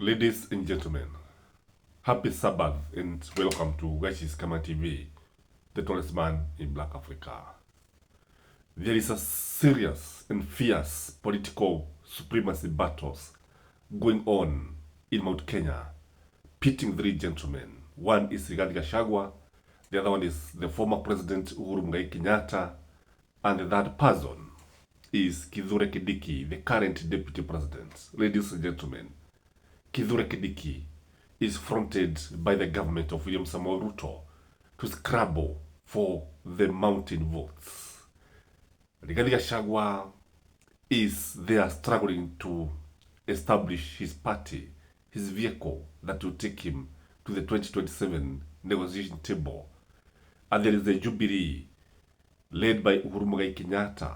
Ladies and gentlemen, happy Sabbath and welcome to Gachagua TV, the tallest man in Black Africa. There is a serious and fierce political supremacy battles going on in Mount Kenya, pitting three gentlemen. One is Gachagua, the other one is the former president Uhuru Kenyatta, and the third person is Kithure Kindiki, the current deputy president. Ladies and gentlemen, Kithure Kindiki is fronted by the government of William Samoei Ruto to scrabble for the mountain votes. Rigathi Gachagua is there struggling to establish his party, his vehicle that will take him to the 2027 negotiation table. And there is the Jubilee led by Uhuru Kenyatta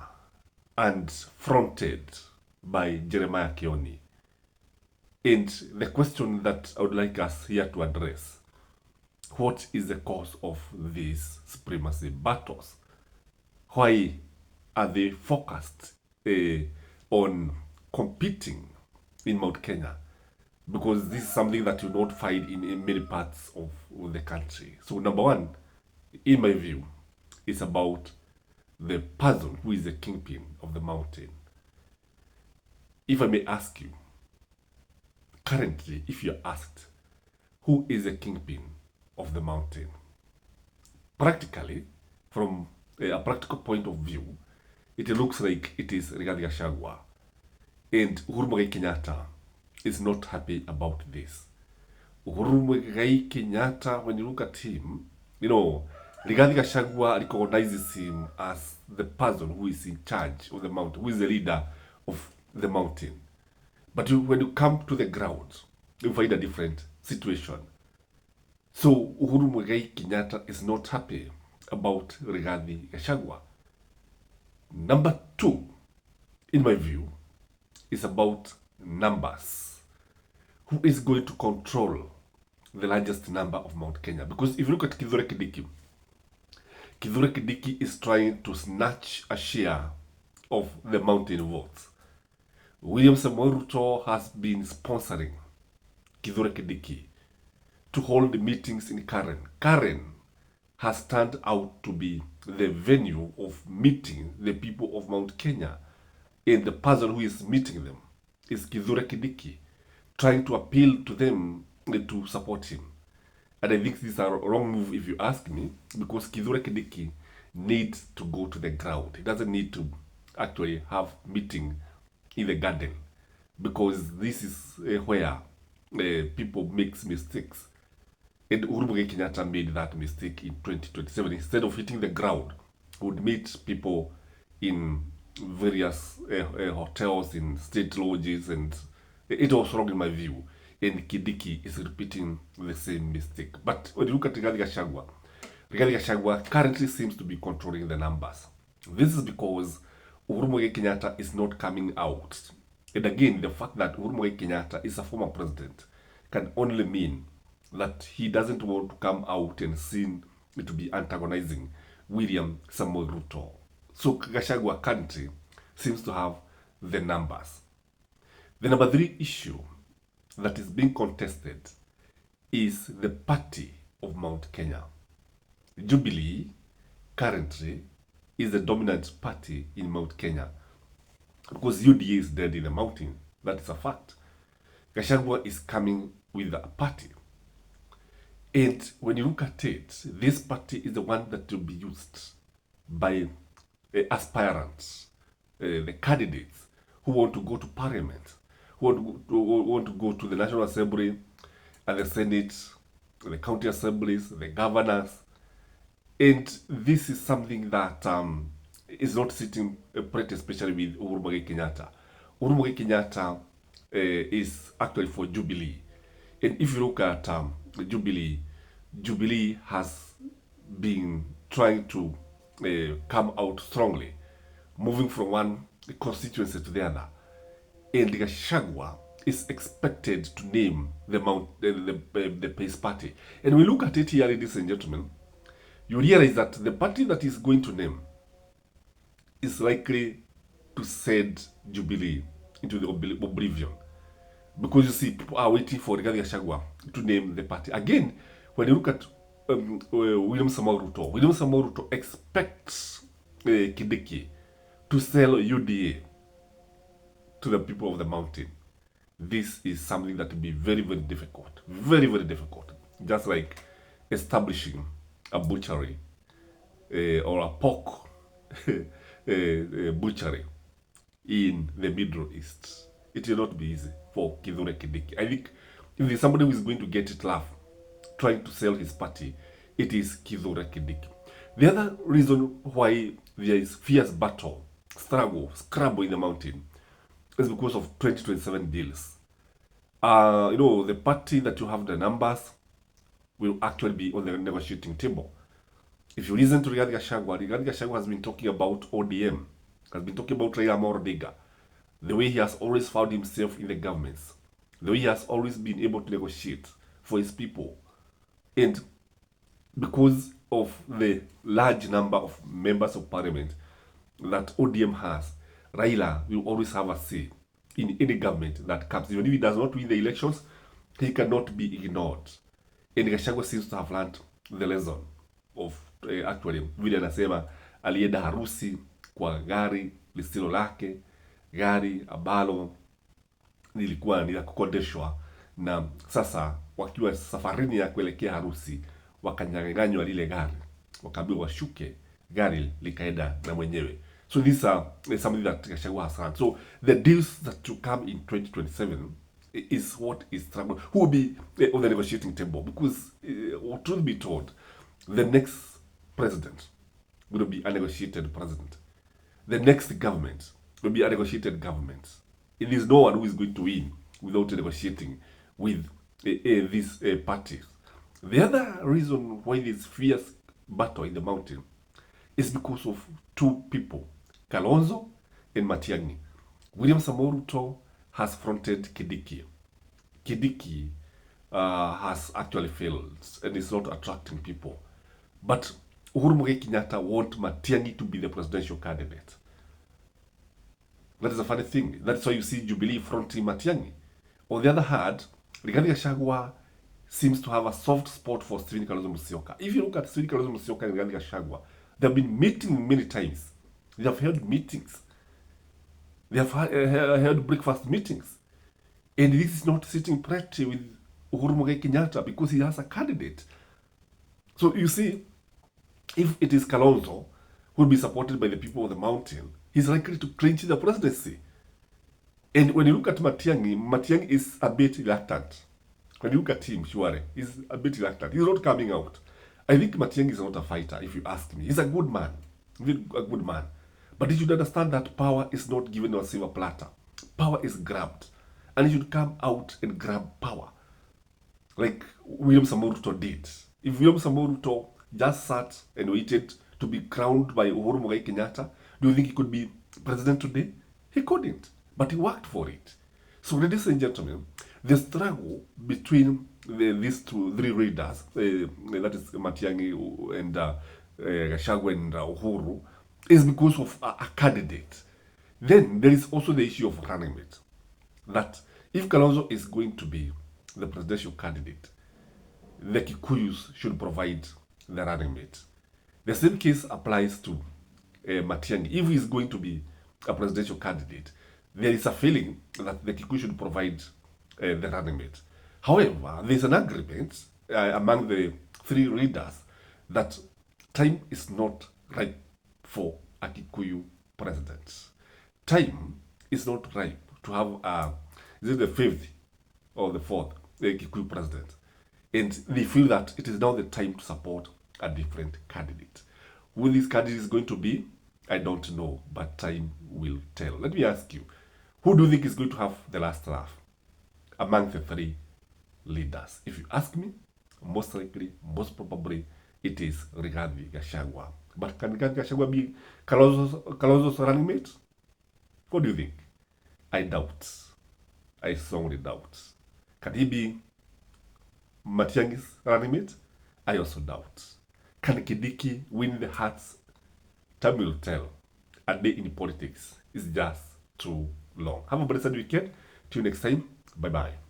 and fronted by Jeremiah Kioni. And the question that I would like us here to address, what is the cause of these supremacy battles? Why are they focused on competing in Mount Kenya? Because this is something that you don't find in many parts of the country. So number one, in my view, is about the person who is the kingpin of the mountain. If I may ask you, currently, if you're asked, who is the kingpin of the mountain? Practically, from a practical point of view, it looks like it is Rigathi Gachagua. And Uhuru Kenyatta is not happy about this. Uhuru Kenyatta, when you look at him, Rigathi Gachagua recognizes him as the person who is in charge of the mountain, who is the leader of the mountain. But when you come to the ground, you find a different situation. So Uhuru Kenyatta is not happy about Rigathi Gachagua. Number two, in my view, is about numbers. Who is going to control the largest number of Mount Kenya? Because if you look at Kithure Kindiki is trying to snatch a share of the mountain votes. William Samoei Ruto has been sponsoring Kithure Kindiki to hold meetings in Karen. Karen has turned out to be the venue of meeting the people of Mount Kenya. And the person who is meeting them is Kithure Kindiki, trying to appeal to them to support him. And I think this is a wrong move if you ask me, because Kithure Kindiki needs to go to the ground. He doesn't need to actually have meeting in the garden, because this is where people make mistakes. And Uhuru Kenyatta made that mistake in 2027. Instead of hitting the ground, he would meet people in various hotels, in state lodges, and it was wrong in my view. And Kindiki is repeating the same mistake. But when you look at Rigathi Gachagua currently seems to be controlling the numbers. This is because Uhuru Kenyatta is not coming out. And again, the fact that Uhuru Kenyatta is a former president can only mean that he doesn't want to come out and seem to be antagonizing William Samoei Ruto. So Gachagua currently seems to have the numbers. The number three issue that is being contested is the party of Mount Kenya. Jubilee currently is the dominant party in Mount Kenya, because UDA is dead in the mountain. That is a fact. Gachagua is coming with a party. And when you look at it, this party is the one that will be used by aspirants, the candidates who want to go to parliament, who want to go to the National Assembly and the Senate, the county assemblies, the governors. And this is something that is not sitting pretty, especially with Uhuru Kenyatta. Uhuru Kenyatta is actually for Jubilee. And if you look at Jubilee has been trying to come out strongly, moving from one constituency to the other. And Gachagua is expected to name the Peace Party. And we look at it here, ladies and gentlemen, you realize that the party that is going to name is likely to send Jubilee into the oblivion. Because you see, people are waiting for Rigathi Gachagua to name the party. Again, when you look at William Samoei Ruto expects Kindiki to sell UDA to the people of the mountain. This is something that will be very, very difficult. Very, very difficult. Just like establishing a butchery or a pork butchery in the Middle East. It will not be easy for Kithure Kindiki. I think if there's somebody who is going to get it laugh trying to sell his party, it is Kithure Kindiki. The other reason why there is fierce battle, struggle, scramble in the mountain is because of 2027 deals. The party that you have the numbers will actually be on the negotiating table. If you listen to Rigathi Gachagua has been talking about ODM, has been talking about Raila Amolo Odinga, the way he has always found himself in the governments, the way he has always been able to negotiate for his people. And because of the large number of members of parliament that ODM has, Raila will always have a say in any government that comes. Even if he does not win the elections, he cannot be ignored. And Gachagua seems to have learned the lesson of actually vile anasema alienda harusi kwa gari lisilo lake, gari ambalo lilikuwa ni la kukodeshwa, na sasa wakiwa safarini ya kuelekea harusi wakanyang'anywa lile gari, wakaambiwa washuke, gari likaenda na mwenyewe. So these are something that Gachagua has done. So the deals that to come in 2027 is what is trouble. Who will be on the negotiating table? Because truth be told, the next president will be a negotiated president. The next government will be a negotiated government. It is no one who is going to win without negotiating with these parties. The other reason why this fierce battle in the mountain is because of two people, Kalonzo and Matiang'i. William Samoei Ruto has fronted Kindiki. Kindiki has actually failed and is not attracting people. But Uhuru Muigai Kenyatta wants Matiang'i to be the presidential candidate. That is a funny thing. That's why you see Jubilee fronting Matiang'i. On the other hand, Rigathi Gachagua seems to have a soft spot for Stephen Kalonzo Musyoka. If you look at Stephen Kalonzo Musyoka and Rigathi Gachagua, they have been meeting many times. They have held meetings. They have held breakfast meetings. And this is not sitting pretty with Uhuru Muigai Kenyatta because he has a candidate. So you see, if it is Kalonzo who will be supported by the people of the mountain, he's likely to clinch the presidency. And when you look at Matiang'i is a bit reluctant. When you look at him, Shuare, he's a bit reluctant. He's not coming out. I think Matiang'i is not a fighter, if you ask me. He's a good man. A good man. But you should understand that power is not given on a silver platter. Power is grabbed. And you should come out and grab power. Like William Samoei Ruto did. If William Samoei Ruto just sat and waited to be crowned by Uhuru Muigai Kenyatta, do you think he could be president today? He couldn't. But he worked for it. So, ladies and gentlemen, the struggle between these three leaders, that is Matiang'i and Gachagua and Uhuru, is because of a candidate. Then there is also the issue of running mate. That if Kalonzo is going to be the presidential candidate, the Kikuyus should provide the running mate. The same case applies to Matiang'i. If he is going to be a presidential candidate, there is a feeling that the Kikuyu should provide the running mate. However, there is an agreement among the three leaders that time is not ripe for a Kikuyu president. Time is not ripe to have is it the fifth or the fourth Kikuyu president. And they feel that it is now the time to support a different candidate. Who this candidate is going to be, I don't know, but time will tell. Let me ask you, who do you think is going to have the last laugh among the three leaders? If you ask me, most likely, most probably, it is Rigathi Gachagua. But can Rigathi Gachagua be Kalonzo's running mate? What do you think? I doubt. I strongly doubt. Can he be Matiang'i's running mate? I also doubt. Can Kindiki win the hearts? Time will tell. A day in politics is just too long. Have a blessed weekend. Till next time. Bye-bye.